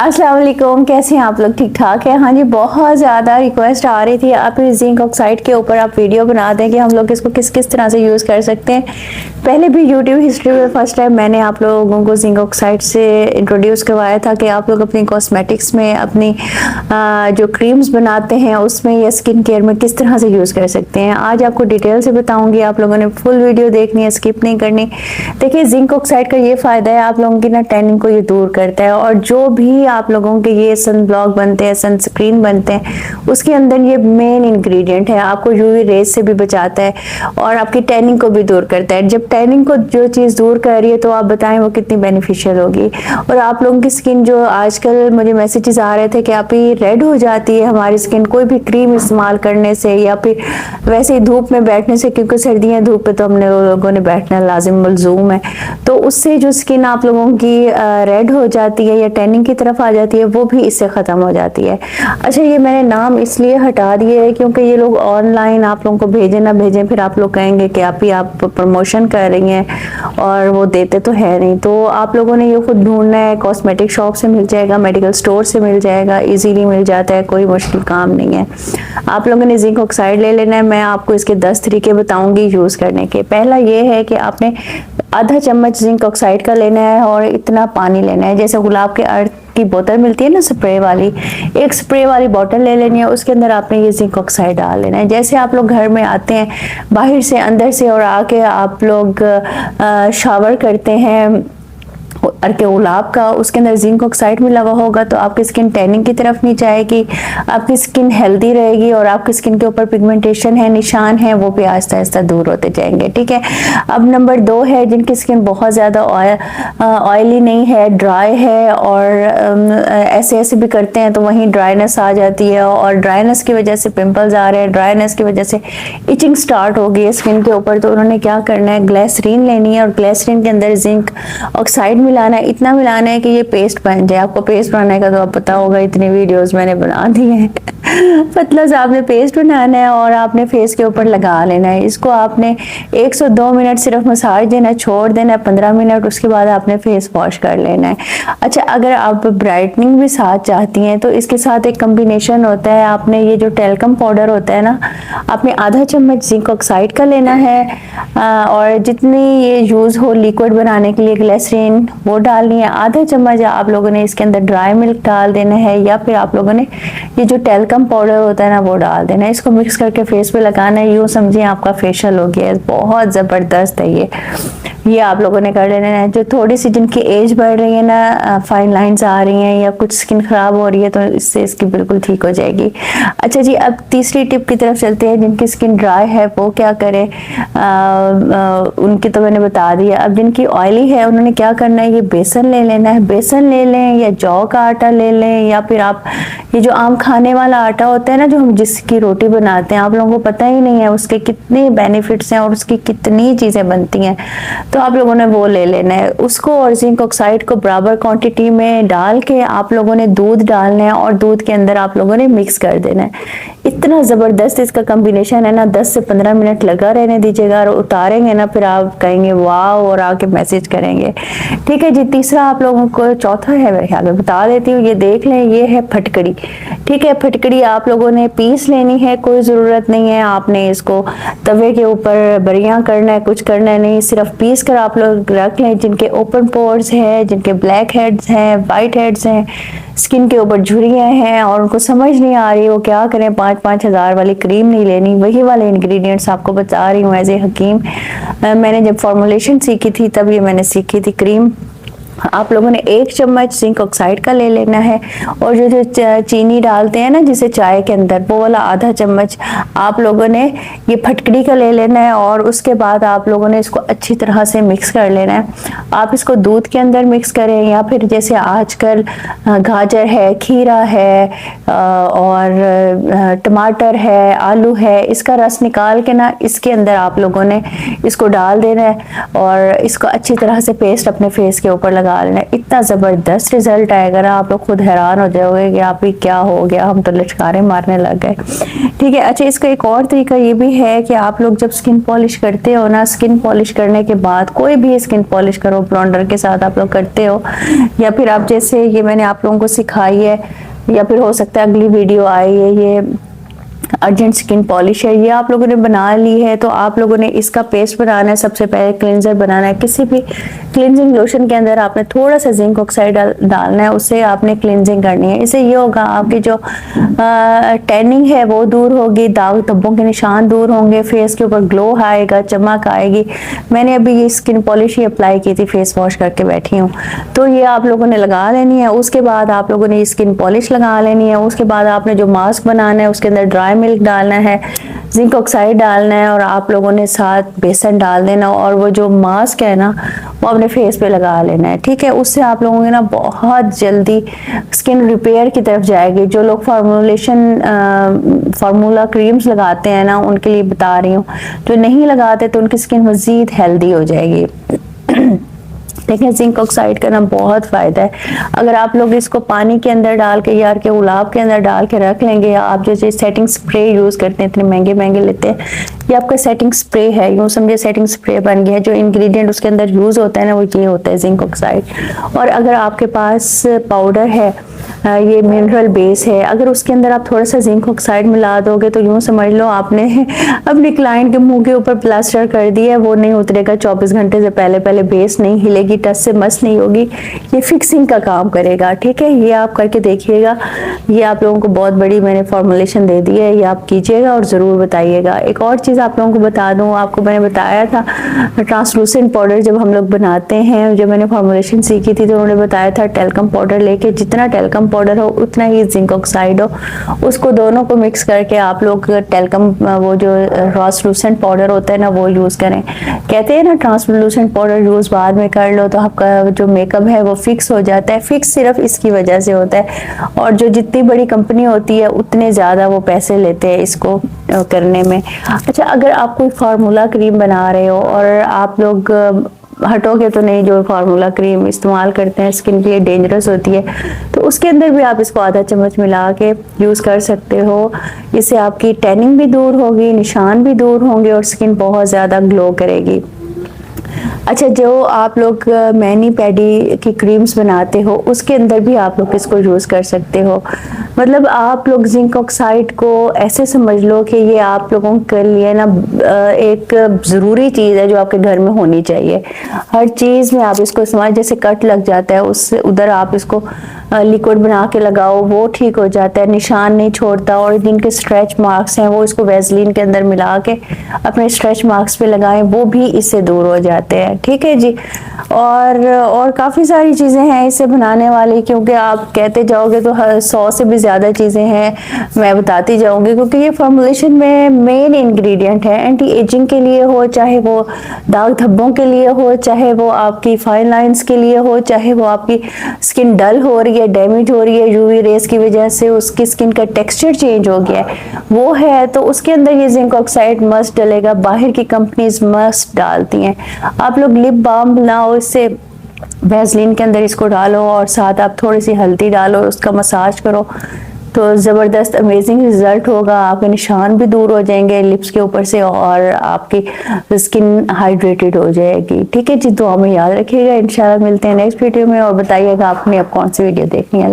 अस्सलाम वालेकुम, कैसे हैं आप लोग? ठीक ठाक है? हाँ जी, बहुत ज़्यादा रिक्वेस्ट आ रही थी आप इस जिंक ऑक्साइड के ऊपर आप वीडियो बना दें कि हम लोग इसको किस किस तरह से यूज़ कर सकते हैं। पहले भी यूट्यूब हिस्ट्री में फर्स्ट टाइम मैंने आप लोगों को जिंक ऑक्साइड से इंट्रोड्यूस करवाया था कि आप लोग अपनी कॉस्मेटिक्स में अपनी जो क्रीम्स बनाते हैं उसमें या स्किन केयर में किस तरह से यूज़ कर सकते हैं। आज आपको डिटेल से बताऊँगी, आप लोगों ने फुल वीडियो देखनी है, स्किप नहीं करनी। देखिए, जिंक ऑक्साइड का ये फ़ायदा है, आप लोगों की ना टैनिंग को ये दूर करता है, और जो भी आप लोगों के ये सन ब्लॉक बनते हैं, सनस्क्रीन बनते हैं, उसके अंदर ये मेन इंग्रेडिएंट है। आपको यूवी रेज से भी बचाता है और आपकी टैनिंग को भी दूर करता है। जब टैनिंग को जो चीज़ दूर कर रही है तो आप बताएं वो कितनी बेनिफिशियल होगी। और आप लोगों की स्किन जो आजकल मुझे मैसेजेस आ रहे थे कि आप ही रेड हो जाती है हमारी स्किन कोई भी क्रीम इस्तेमाल करने से या फिर वैसे ही धूप में बैठने से, क्योंकि सर्दियाँ धूप पे तो हमने लोगों ने बैठना लाजिम मलजूम है, तो उससे जो स्किन आप लोगों की रेड हो जाती है या टैनिंग की तरफ आ जाती है वो भी इससे ख़त्म हो जाती है। अच्छा, ये मैंने नाम इसलिए हटा दिए है क्योंकि ये लोग ऑनलाइन आप लोगों को भेजें ना भेजें, फिर आप लोग कहेंगे कि आप प्रमोशन कर रही हैं और वो देते तो है नहीं। तो आप लोगों ने ये खुद ढूंढना है, कॉस्मेटिक शॉप से मिल जाएगा, मेडिकल स्टोर से मिल जाएगा, इजीली मिल जाता है, कोई मुश्किल काम नहीं है। आप लोगों ने जिंक ऑक्साइड ले लेना है। मैं आपको इसके 10 तरीके बताऊंगी यूज़ करने के। पहला ये है कि आपने आधा चम्मच जिंक ऑक्साइड का लेना है और इतना पानी लेना है। जैसे गुलाब के अर्क की बोतल मिलती है ना स्प्रे वाली, एक स्प्रे वाली बोतल ले लेनी है, उसके अंदर आपने ये जिंक ऑक्साइड डाल लेना है। जैसे आप लोग घर में आते हैं बाहर से अंदर से और आके आप लोग शावर करते हैं अर्के गुलाब का, उसके अंदर जिंक ऑक्साइड में लगा होगा तो आपकी स्किन टैनिंग की तरफ नहीं जाएगी, आपकी स्किन हेल्दी रहेगी और आपकी स्किन के ऊपर पिगमेंटेशन है, निशान है, वो भी आहिस्ता आहिस्ता दूर होते जाएंगे। ठीक है। अब नंबर 2 है जिनकी स्किन बहुत ज़्यादा ऑयली नहीं है, ड्राई है और ऐसे ऐसे भी करते हैं तो वहीं ड्राइनेस आ जाती है और ड्राइनेस की वजह से पिंपल्स आ रहे हैं, ड्राइनेस की वजह से इचिंग स्टार्ट हो गई है स्किन के ऊपर। तो उन्होंने क्या करना है, ग्लिसरीन लेनी है और ग्लिसरीन के अंदर जिंक ऑक्साइड मिलाना है, इतना मिलाना है कि ये पेस्ट बन जाए। आपको पेस्ट बनाने का तो आप पता होगा, इतनी वीडियोस मैंने बना दी हैं। पतला सा आपने पेस्ट बनाना है और आपने फेस के ऊपर लगा लेना है। इसको आपने 1 से 2 मिनट सिर्फ मसाज देना है, छोड़ देना है 15 मिनट, उसके बाद आपने फेस वॉश कर लेना है। अच्छा, अगर आप ब्राइटनिंग भी साथ चाहती हैं तो इसके साथ एक कम्बिनेशन होता है। आपने ये जो टेल्कम पाउडर होता है ना, आपने आधा चम्मच जिंक ऑक्साइड का लेना है और जितनी ये यूज़ हो लिक्विड बनाने के लिए ग्लिसरीन वो डालनी है। आधा चम्मच आप लोगों ने इसके अंदर ड्राई मिल्क डाल देना है या फिर आप लोगों ने ये जो टेल्कम पाउडर होता है ना वो डाल देना है। इसको मिक्स करके फेस पे लगाना है, यूँ समझिए आपका फेशियल हो गया है। बहुत ज़बरदस्त है ये आप लोगों ने कर लेना है। जो थोड़ी सी जिनकी एज बढ़ रही है ना, फाइन लाइंस आ रही हैं या कुछ स्किन खराब हो रही है, तो इससे इसकी बिल्कुल ठीक हो जाएगी। अच्छा जी, अब तीसरी टिप की तरफ चलते हैं। जिनकी स्किन ड्राई है वो क्या करें, उनकी तो मैंने बता दिया। अब जिनकी ऑयली है उन्होंने क्या करना है, ये बेसन ले लेना है। बेसन ले लें या जौ का आटा ले लें या फिर आप ये जो आम खाने वाला आटा होता है ना, जो हम जिसकी रोटी बनाते हैं, आप लोगों को पता ही नहीं है उसके कितने बेनिफिट्स हैं और उसकी कितनी चीज़ें बनती हैं, तो आप लोगों ने वो ले लेना है। उसको और जिंक ऑक्साइड को बराबर क्वांटिटी में डाल के आप लोगों ने दूध डालना है और दूध के अंदर आप लोगों ने मिक्स कर देना है। इतना ज़बरदस्त इसका कम्बिनेशन है ना, 10 से 15 मिनट लगा रहने दीजिएगा और उतारेंगे ना फिर आप कहेंगे वाह और आके मैसेज करेंगे। ठीक है जी। तीसरा आप लोगों को, चौथा है मेरे ख्याल में, बता देती हूँ, ये देख लें, ये है फटकड़ी। ठीक है, फटकड़ी आप लोगों ने पीस लेनी है, कोई ज़रूरत नहीं है आपने इसको तवे के ऊपर बरियां करना है, कुछ करना नहीं, सिर्फ पीस कर आप लोग रख लें। जिनके ओपन पोर्स है, जिनके ब्लैक हेड्स हैं, वाइट हेड्स हैं, स्किन के ऊपर झुर्रियाँ हैं और उनको समझ नहीं आ रही वो क्या करें, 5-5 हज़ार वाली क्रीम नहीं लेनी, वही वाले इंग्रेडिएंट्स आपको बता रही हूँ एज ए हकीम। मैंने जब फॉर्मुलेशन सीखी थी तब ये मैंने सीखी थी क्रीम। आप लोगों ने 1 चम्मच जिंक ऑक्साइड का ले लेना है और जो चीनी डालते हैं ना जिसे चाय के अंदर, वो वाला आधा चम्मच आप लोगों ने ये फटकड़ी का ले लेना है और उसके बाद आप लोगों ने इसको अच्छी तरह से मिक्स कर लेना है। आप इसको दूध के अंदर मिक्स करें या फिर जैसे आजकल गाजर है, खीरा है और टमाटर है, आलू है, इसका रस निकाल के ना इसके अंदर आप लोगों ने इसको डाल देना है और इसको अच्छी तरह से पेस्ट अपने फेस के ऊपर लगा लगा लेना, इतना ज़बरदस्त रिजल्ट आएगा ना, आप लोग खुद हैरान हो जाओगे कि आप ही क्या हो गया, हम तो लचकारे मारने लग गए। ठीक है। अच्छा, इसका एक और तरीका ये भी है कि आप लोग जब स्किन पॉलिश करते हो ना, स्किन पॉलिश करने के बाद कोई भी स्किन पॉलिश करो, ब्लॉन्डर के साथ आप लोग करते हो, या फिर आप जैसे ये मैंने आप लोगों को सिखाई है, या फिर हो सकता है अगली वीडियो आई है, ये अर्जेंट स्किन पॉलिश है, ये आप लोगों ने बना ली है, तो आप लोगों ने इसका पेस्ट बनाना है। सबसे पहले क्लींजर बनाना है, किसी भी क्लींजिंग लोशन के अंदर आपने थोड़ा सा जिंक ऑक्साइड डालना है, उससे आपने क्लींजिंग करनी है। इससे ये होगा आपकी जो टैनिंग है वो दूर होगी, दाग धब्बों के निशान दूर होंगे, फेस के ऊपर ग्लो आएगा, चमक आएगी। मैंने अभी ये स्किन पॉलिश ही अप्लाई की थी, फेस वॉश करके बैठी हूँ, तो ये आप लोगों ने लगा लेनी है। उसके बाद आप लोगों ने स्किन पॉलिश लगा लेनी है। उसके बाद आपने जो मास्क बनाना है उसके अंदर ड्राई मिल्क डालना है, जिंक ऑक्साइड डालना है, और आप लोगों ने साथ बेसन डाल देना, और वो जो मास्क है ना वो अपने फेस पे लगा लेना है। ठीक है। उससे आप लोगों के ना बहुत जल्दी स्किन रिपेयर की तरफ जाएगी। जो लोग फार्मूला क्रीम्स लगाते हैं ना, उनके लिए बता रही हूँ, जो नहीं लगाते तो उनकी स्किन मजीद हेल्दी हो जाएगी। देखिए, जिंक ऑक्साइड का ना बहुत फायदा है। अगर आप लोग इसको पानी के अंदर डाल के या के गुलाब के अंदर डाल के रख लेंगे, या आप जैसे सेटिंग स्प्रे यूज करते हैं, इतने महंगे महंगे लेते हैं, ये आपका सेटिंग स्प्रे है, यूं समझे सेटिंग स्प्रे बन गया है। जो इंग्रेडिएंट उसके अंदर यूज होता है ना, वो ये होता है जिंक ऑक्साइड। और अगर आपके पास पाउडर है, ये मिनरल बेस है, अगर उसके अंदर आप थोड़ा सा जिंक ऑक्साइड मिला दोगे तो यूं समझ लो आपने अपने क्लाइंट के मुंह के ऊपर प्लास्टर कर दिया है, वो नहीं उतरेगा 24 घंटे से पहले। पहले बेस नहीं हिलेगी, टच से मस नहीं होगी, ये फिक्सिंग का काम करेगा। ठीक है, ये आप करके देखिएगा। ये आप लोगों को बहुत बड़ी मैंने फॉर्मुलेशन दे दी है, ये आप कीजिएगा और ज़रूर बताइएगा। एक और चीज़ आप लोगों को बता दूँ, आपको मैंने बताया था ट्रांसलूसेंट पाउडर जब हम लोग बनाते हैं, जब मैंने फॉर्मुलेशन सीखी थी तो उन्होंने बताया था टेल्कम पाउडर लेके, जितना टेल्कम पाउडर हो उतना ही जिंक ऑक्साइड हो, उसको दोनों को मिक्स करके आप लोग टेल्कम वो जो ट्रांसलूसेंट पाउडर होता है ना वो यूज़ करें। कहते हैं ना ट्रांसलूसेंट पाउडर यूज़ बाद में कर लो तो आपका जो मेकअप है वो फिक्स हो जाता है। फिक्स सिर्फ इसकी वजह से होता है, और जो जितनी बड़ी कंपनी होती है उतने ज़्यादा वो पैसे लेते हैं इसको करने में। अच्छा, अगर आप कोई फार्मूला क्रीम बना रहे हो और आप लोग हटोगे तो नहीं, जो फार्मूला क्रीम इस्तेमाल करते हैं स्किन के लिए डेंजरस होती है, तो उसके अंदर भी आप इसको आधा चम्मच मिला के यूज़ कर सकते हो। इससे आपकी टैनिंग भी दूर होगी, निशान भी दूर होंगे, और स्किन बहुत ज़्यादा ग्लो करेगी। अच्छा, जो आप लोग मैनी पैडी की क्रीम्स बनाते हो उसके अंदर भी आप लोग इसको यूज़ कर सकते हो। मतलब आप लोग जिंक ऑक्साइड को ऐसे समझ लो कि ये आप लोगों के लिए ना एक ज़रूरी चीज़ है जो आपके घर में होनी चाहिए। हर चीज़ में आप इसको इस्तेमाल, जैसे कट लग जाता है उससे उधर आप इसको लिक्विड बना के लगाओ, वो ठीक हो जाता है, निशान नहीं छोड़ता। और जिनके स्ट्रेच मार्क्स हैं वो इसको वैसलीन के अंदर मिला के अपने स्ट्रेच मार्क्स पे लगाएं, वो भी इससे दूर हो जाते हैं। ठीक है जी। और काफ़ी सारी चीज़ें हैं इसे बनाने वाली, क्योंकि आप कहते जाओगे तो 100 से भी ज़्यादा चीज़ें हैं, मैं बताती जाऊंगी, क्योंकि ये फॉर्मुलेशन में मेन इंग्रेडिएंट है। एंटी एजिंग के लिए हो, चाहे वो दाग धब्बों के लिए हो, चाहे वो आपकी फाइन लाइंस के लिए हो, चाहे वो आपकी स्किन डल हो रही है, डैमेज हो रही है यूवी रेस की वजह से, उसकी स्किन का टेक्सचर चेंज हो गया है, वो है तो उसके अंदर ये जिंक ऑक्साइड मस्ट डलेगा। बाहर की कंपनीज मस्ट डालती हैं। आप लोग लिप बाम बनाओ, इससे वैसलीन के अंदर इसको डालो और साथ आप थोड़ी सी हल्दी डालो, उसका मसाज करो, तो ज़बरदस्त अमेजिंग रिजल्ट होगा। आपके निशान भी दूर हो जाएंगे लिप्स के ऊपर से, और आपकी स्किन हाइड्रेटेड हो जाएगी। ठीक है जी, दुआ में याद रखिएगा। इंशाल्लाह मिलते हैं नेक्स्ट वीडियो में, और बताइएगा आपने अब कौन सी वीडियो देखनी है।